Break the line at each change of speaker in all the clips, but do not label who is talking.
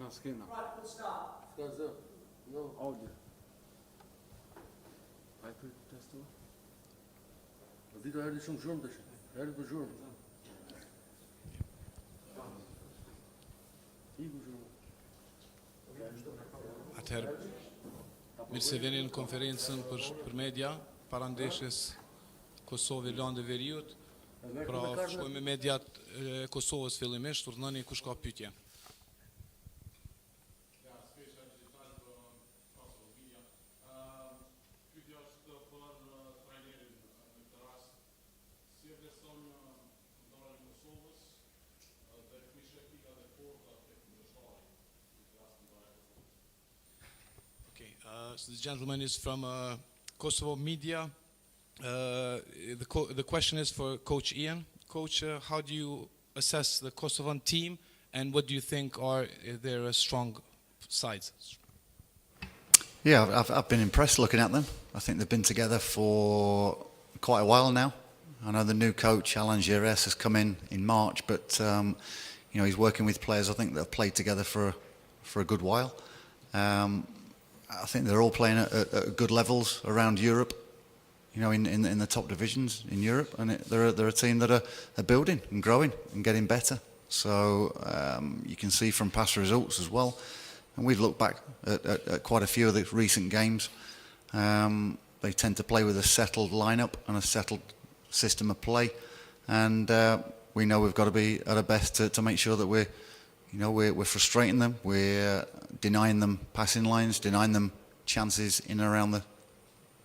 Ana skena.
Right, good start.
No audio. Ai për testu. Dita erdhi shumë zhurmë tash. Erdhi për zhurmë.
Atëherë, mirë se vini në konferencën për media, para ndeshjes Kosovë Irlandë Veriut. Pra, shkojmë me mediat e Kosovës fillimisht, urdhënoni kush ka pyetje. So the gentleman is from Kosovo Media. The question is for Coach Ian. Coach, how do you assess the Kosovan team, and what do you think are their strong sides?
Yeah, I've been impressed looking at them. I think they've been together for quite a while now. I know the new coach, Alan Gires, has come in March, but you know, he's working with players I think that have played together for a good while. I think they're all playing at good levels around Europe, you know, in the top divisions in Europe, and they're a team that are building and growing and getting better. So you can see from past results as well, and we've looked back at quite a few of the recent games. They tend to play with a settled lineup and a settled system of play, and we know we've got to be at our best to make sure that we're frustrating them, we're denying them passing lines, denying them chances in and around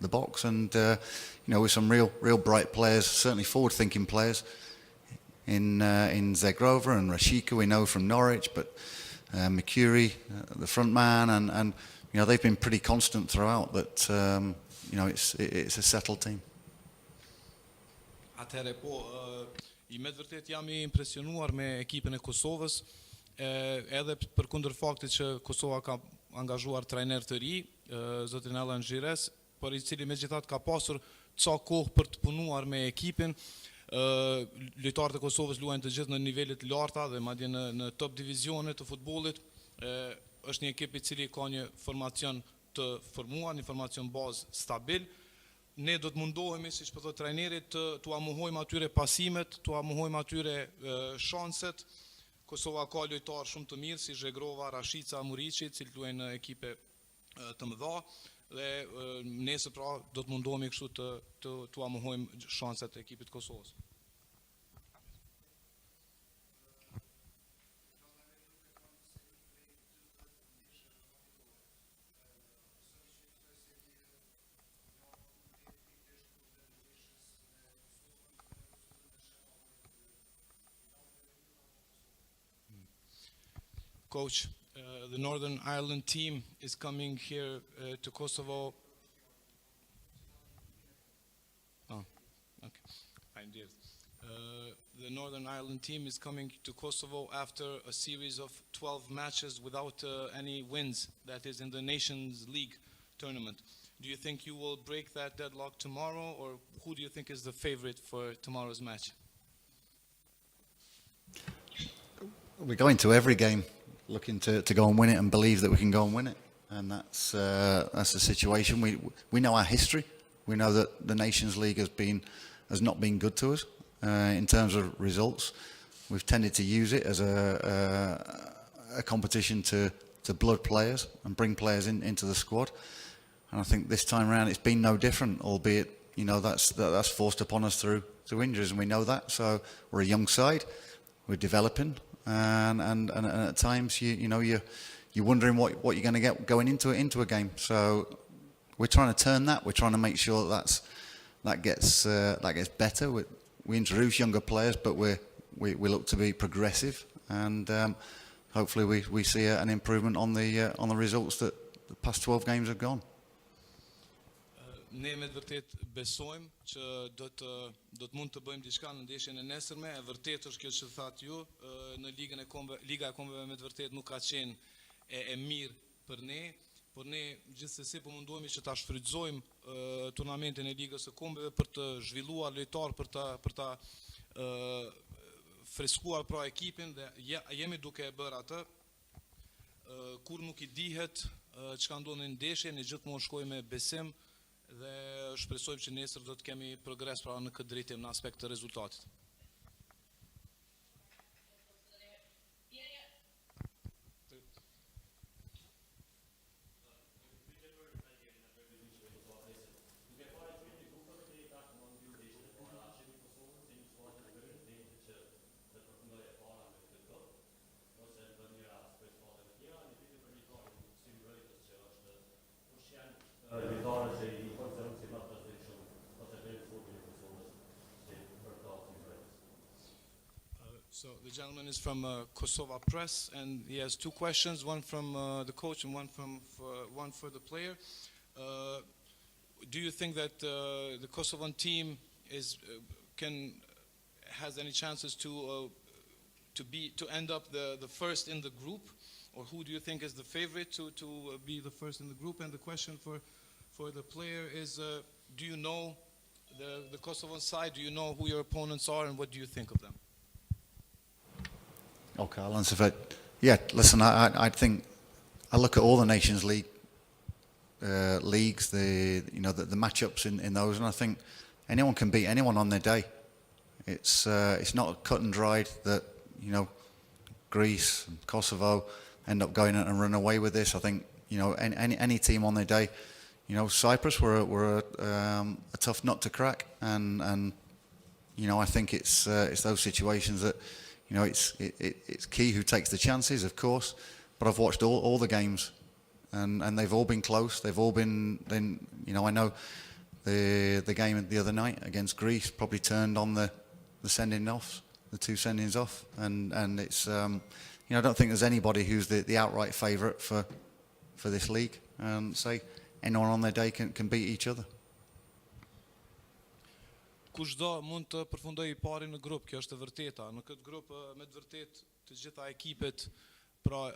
the box, and you know, with some real bright players, certainly forward-thinking players in Zegrova and Rashika, we know from Norwich, but Mercury, the front man, and you know, they've been pretty constant throughout. That you know, it's a settled team.
Atëherë po, I me të vërtet jam I impresionuar me ekipin e Kosovës, edhe përkundër faktit që Kosova ka angazhuar trajner të ri, zotin Alan Gires, por I cili megjithatë ka pasur ca kohë për të punuar me ekipin. Lojtarët e Kosovës luajnë të gjithë në nivele të larta dhe madje në top divizione të futbollit. Është një ekip I cili ka një formacion të formuar, një formacion bazë stabil. Ne do të mundohemi, siç po thotë trajneri, t'u amuhojmë atyre pasimet, t'u amuhojmë atyre shanset. Kosova ka lojtarë shumë të mirë si Zegrova, Rashica, Muriqi, cilë luajnë në ekipe të mëdha, dhe nesër pra do të mundohemi kështu t'u amuhojmë shanset e ekipit Kosovës. Coach, the Northern Ireland team is coming here to Kosovo. Oh, okay. Fine, dear. The Northern Ireland team is coming to Kosovo after a series of 12 matches without any wins, that is in the Nations League tournament. Do you think you will break that deadlock tomorrow, or who do you think is the favorite for tomorrow's match?
We go into every game looking to go and win it and believe that we can go and win it, and that's the situation. We know our history. We know that the Nations League has not been good to us in terms of results. We've tended to use it as a competition to blood players and bring players into the squad, and I think this time around it's been no different, albeit you know that's forced upon us through injuries, and we know that. So we're a young side, we're developing. And at times you're wondering what you're going to get going into a game. So we're trying to turn that. We're trying to make sure that gets better. We introduce younger players, but we look to be progressive, and hopefully we see an improvement on the results that the past 12 games have gone.
Ne me të vërtet besojmë që do të mund të bëjmë diçka në ndeshjen e nesërme. E vërtet është kjo që thatë ju, në Liga e Kombeve me të vërtet nuk ka qenë e mirë për ne, por ne gjithsesi po mundohemi që ta shfrytëzojmë turnamentin e Ligës së Kombeve për të zhvilluar lojtar, për ta freskuar pra ekipin, dhe jemi duke e bërë atë. kur nuk I dihet çka ndodh në ndeshje, ne gjithmonë shkojmë me besim dhe shpresojmë që nesër do të kemi progres pra në këtë drejtim në aspekt të rezultatit. So the gentleman is from KosovaPress, and he has two questions, one from the coach and one for the player. Do you think that the Kosovan team has any chances to end up the first in the group, or who do you think is the favorite to be the first in the group? And the question for the player is, do you know the Kosovan side? Do you know who your opponents are, and what do you think of them?
Okay, I'll answer that. Yeah, listen, I think I look at all the Nations League leagues, the matchups in those, and I think anyone can beat anyone on their day. It's not cut and dried that Greece and Kosovo end up going and run away with this. I think any team on their day. Cyprus were a tough nut to crack, and I think it's those situations that. It's key who takes the chances, of course, but I've watched all the games, and they've all been close. They've all been. I know the game the other night against Greece probably turned on the sending offs, the two sendings off, and it's I don't think there's anybody who's the outright favourite for this league. Say anyone on their day can beat each other.
Kushdo mund të përfundojë I pari në grup, kjo është e vërteta. Në këtë grup me të vërtet të gjitha ekipet pra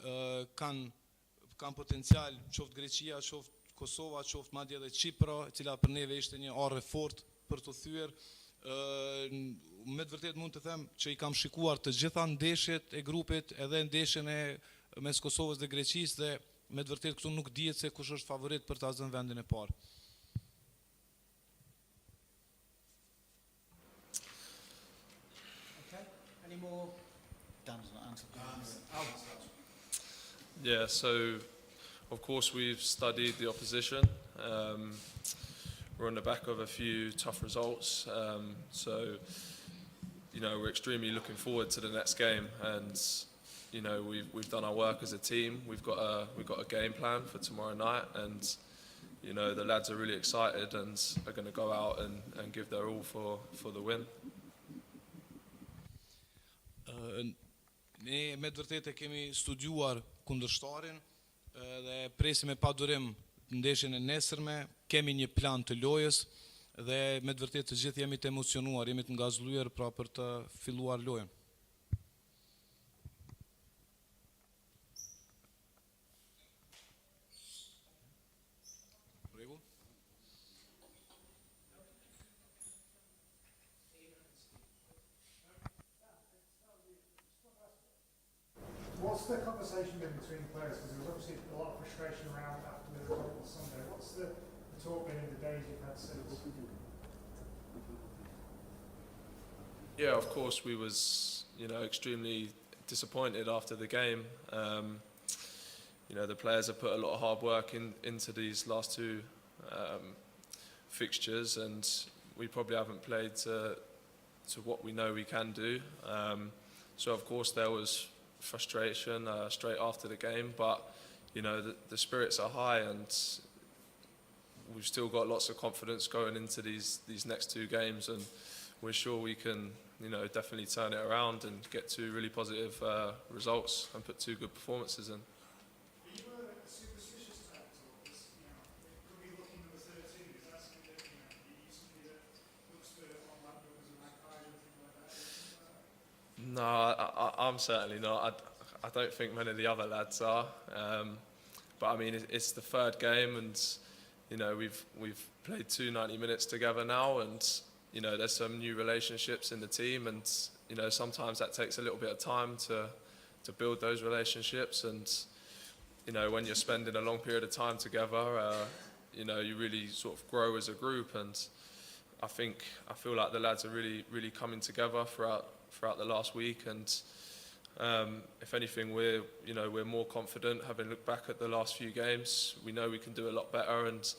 kanë potencial, qoftë Greqia, qoftë Kosova, qoftë madje edhe Çipra, e cila për neve ishte një arë fort për të thyer. Me të vërtet mund të them që I kam shikuar të gjitha ndeshjet e grupit, edhe ndeshjen e mes Kosovës dhe Greqisë, dhe me të vërtet këtu nuk dihet se kush është favorit për ta zënë vendin e parë.
Yeah, so of course we've studied the opposition. We're on the back of a few tough results, so we're extremely looking forward to the next game, and we've done our work as a team. We've got a game plan for tomorrow night, and the lads are really excited and are going to go out and give their all for the win.
Ne me të vërtetë kemi studiuar kundërshtarin dhe presim me padurim ndeshjen e nesërme, kemi një plan të lojës dhe me të vërtetë të gjithë jemi të emocionuar, jemi të ngazëlluar pra për të filluar lojën.
What's the conversation been between players? Because there was obviously a lot of frustration around after the result on Sunday. What's the talk been in the days you've had since?
Yeah, of course we was, extremely disappointed after the game. The players have put a lot of hard work into these last two fixtures, and we probably haven't played to what we know we can do. So of course there was frustration straight after the game, but the spirits are high, and we've still got lots of confidence going into these next two games, and we're sure we can definitely turn it around and get two really positive results and put two good performances in.
Are you a superstitious type at all? Because, could be looking at the 13, is that something that, you somebody that looks for on that numbers and like or anything like that?
No, I'm certainly not. I don't think many of the other lads are. But I mean, it's the third game, and we've played 90 minutes together now, and there's some new relationships in the team, and sometimes that takes a little bit of time to build those relationships, and you know, when you're spending a long period of time together, you know, you really sort of grow as a group, and I feel like the lads are really coming together throughout the last week, and if anything, we're more confident. Having looked back at the last few games, we know we can do a lot better, and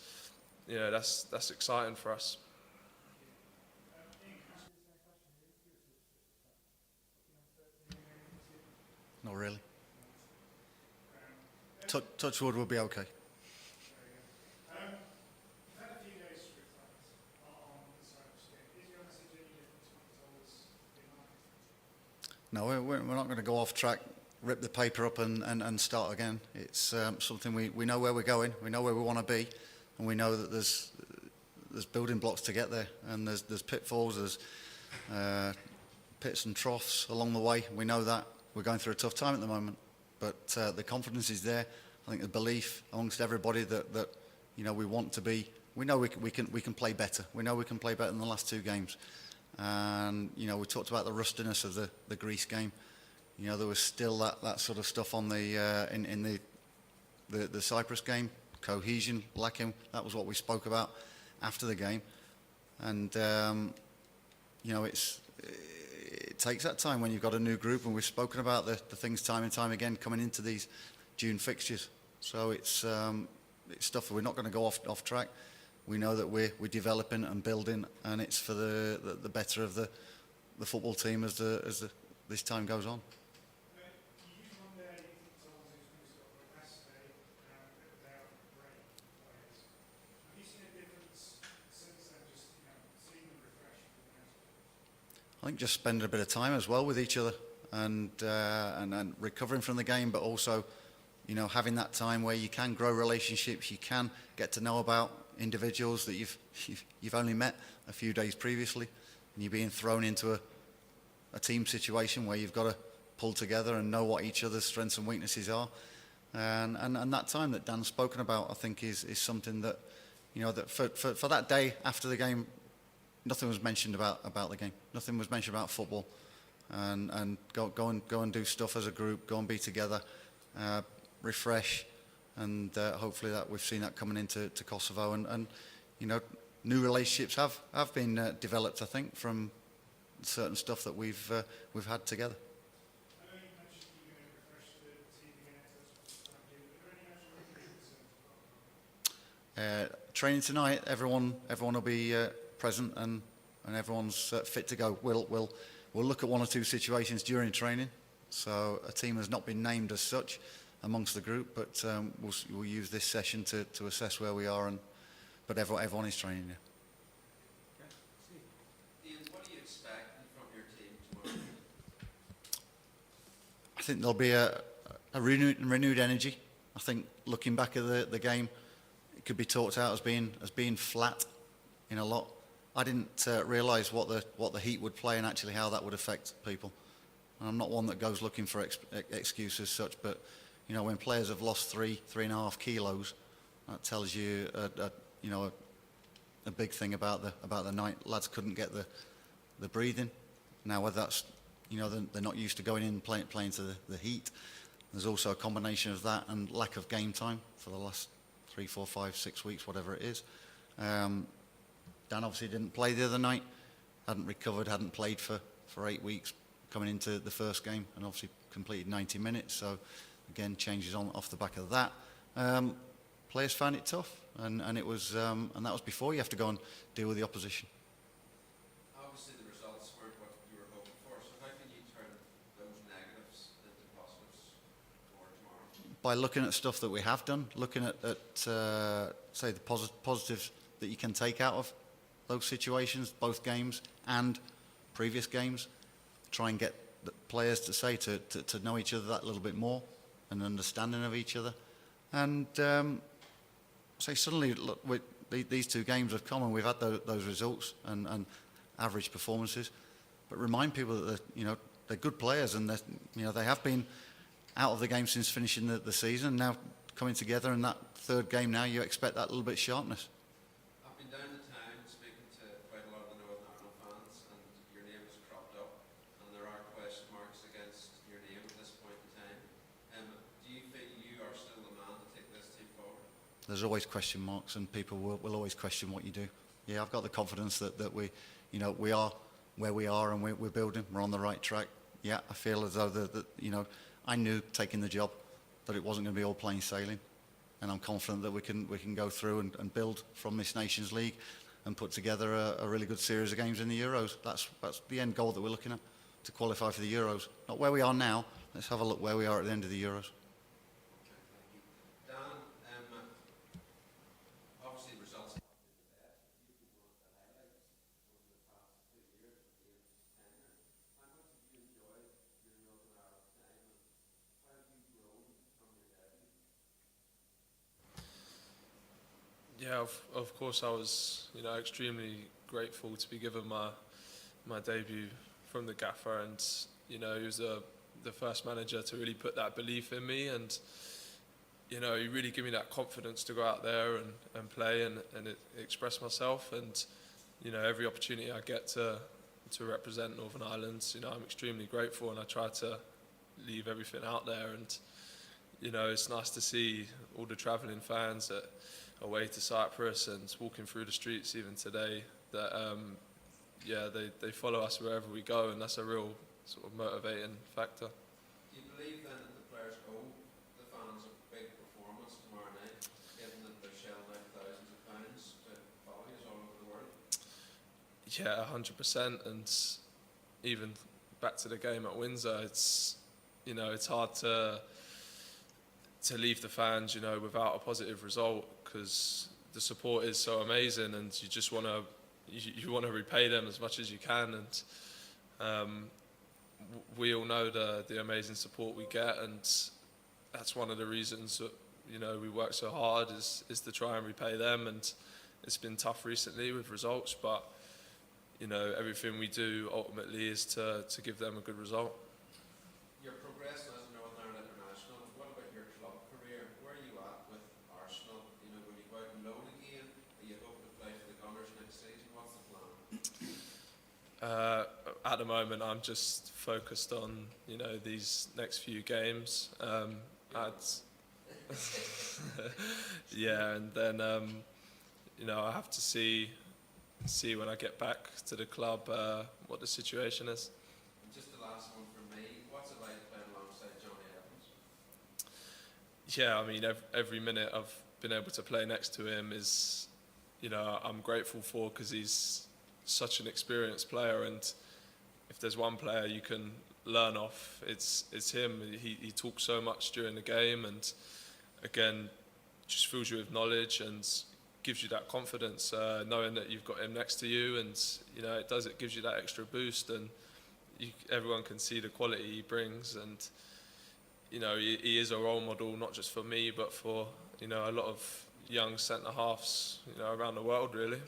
you know, that's exciting for us.
Not really. Touch wood will be okay.
We've had a few days to reflect on the Cyprus game. Is your message any different to what you told us in March?
No, we're not going to go off track, rip the paper up and start again. It's something we know where we're going, we know where we want to be, and we know that there's building blocks to get there, and there's pitfalls, there's pits and troughs along the way. We know that. We're going through a tough time at the moment, but the confidence is there. I think the belief amongst everybody that you know, we want to be. We know we can play better. We know we can play better than the last two games. And you know, we talked about the rustiness of the Greece game. You know, there was still that sort of stuff on the in the Cyprus game. Cohesion lacking. That was what we spoke about after the game. And you know, it takes that time when you've got a new group, and we've spoken about the things time and time again coming into these June fixtures. So it's stuff that we're not going to go off track. We know that we're developing and building, and it's for the better of the football team as this time goes on.
You used one day to tell us who's going to stop the rest day without break players. Have you seen a difference since then, just seeing them refreshed?
I think just spending a bit of time as well with each other, and recovering from the game, but also, you know, having that time where you can grow relationships, you can get to know about individuals that you've only met a few days previously, and you're being thrown into a team situation where you've got to pull together and know what each other's strengths and weaknesses are, and that time that Dan's spoken about, I think is something that, you know, that for that day after the game, nothing was mentioned about the game. Nothing was mentioned about football, and go and do stuff as a group, go and be together, refresh, and hopefully that we've seen that coming into Kosovo, and you know, new relationships have been developed, I think, from certain stuff that we've had together.
I know you mentioned you're going to refresh the team again, that's what you're trying to do. Are there any actual concerns?
Training tonight, everyone will be present, and everyone's fit to go. We'll look at one or two situations during training. So a team has not been named as such amongst the group, but we'll use this session to assess where we are. But everyone is training. Yeah.
Ian, what do you expect from your team tomorrow?
I think there'll be a renewed energy. I think looking back at the game, it could be talked out as being flat in a lot. I didn't realise what the heat would play and actually how that would affect people. And I'm not one that goes looking for excuses as such, but you know, when players have lost 3.5 kilos, that tells you a big thing about the night. Lads couldn't get the breathing. Now whether that's, you know, they're not used to going in and playing to the heat. There's also a combination of that and lack of game time for the last 3, 4, 5, 6 weeks, whatever it is. Dan obviously didn't play the other night, hadn't recovered, hadn't played for 8 weeks coming into the first game, and obviously completed 90 minutes. So again, changes off the back of that. Players found it tough, and it was and that was before you have to go and deal with the opposition.
Obviously, the results weren't what you were hoping for, so how can you turn those negatives into positives for tomorrow?
By looking at stuff that we have done, looking at say the positives that you can take out of those situations, both games and previous games. Try and get the players to know each other that little bit more, an understanding of each other, and say suddenly, look, these two games have come and we've had those results and average performances, but remind people that they're good players, and they have been out of the game since finishing the season. Now coming together in that third game, now you expect that little bit of sharpness.
I've been down to town speaking to quite a lot of the Northern Ireland fans, and your name has cropped up, and there are question marks against your name at this point in time. Do you feel you are still the
there's always question marks, and people will always question what you do. Yeah, I've got the confidence that we, you know, we are where we are, and we're building. We're on the right track. Yeah, I feel as though that you know, I knew taking the job that it wasn't going to be all plain sailing, and I'm confident that we can go through and build from this Nations League and put together a really good series of games in the Euros. That's the end goal that we're looking at, to qualify for the Euros. Not where we are now. Let's have a look where we are at the end of the Euros.
Dan, obviously results have been the best. If you could one of the highlights over the past 2 years of Dave's tenure, how much have you enjoyed your Northern Ireland time, and how have you grown from your debut?
Yeah, of course I was, you know, extremely grateful to be given my debut from the gaffer, and you know, he was the first manager to really put that belief in me, and you know, he really gave me that confidence to go out there and play and express myself, and you know, every opportunity I get to represent Northern Ireland, you know, I'm extremely grateful, and I try to leave everything out there. And you know, it's nice to see all the travelling fans that are away to Cyprus and walking through the streets even today, that yeah, they follow us wherever we go, and that's a real sort of motivating factor.
Do you believe then that the players owe the fans a big performance tomorrow night, given that they're shelling out thousands of pounds to volleys all over the world?
Yeah, 100%. And even back to the game at Windsor, it's, you know, it's hard to leave the fans, you know, without a positive result, because the support is so amazing, and you just want to you want to repay them as much as you can. And we all know the amazing support we get, and that's one of the reasons that, you know, we work so hard is to try and repay them. And it's been tough recently with results, but you know, everything we do ultimately is to give them a good result.
Your progress as a Northern Ireland international, what about your club career? Where are you at with Arsenal? You know, will you go out and loan again? Are you hoping to play for the Gunners next season? What's the plan?
At the moment, I'm just focused on, you know, these next few games. Yeah, and then you know, I have to see when I get back to the club what the situation is.
And just the last one from me, what's it like playing alongside Johnny Evans?
Yeah, I mean, every minute I've been able to play next to him is, you know, I'm grateful for, because he's such an experienced player, and if there's one player you can learn off, it's him. He talks so much during the game, and again, just fills you with knowledge and gives you that confidence, knowing that you've got him next to you. And you know, it gives you that extra boost, and everyone can see the quality he brings. And you know, he is a role model, not just for me, but for, you know, a lot of young centre halves, you know, around the world, really.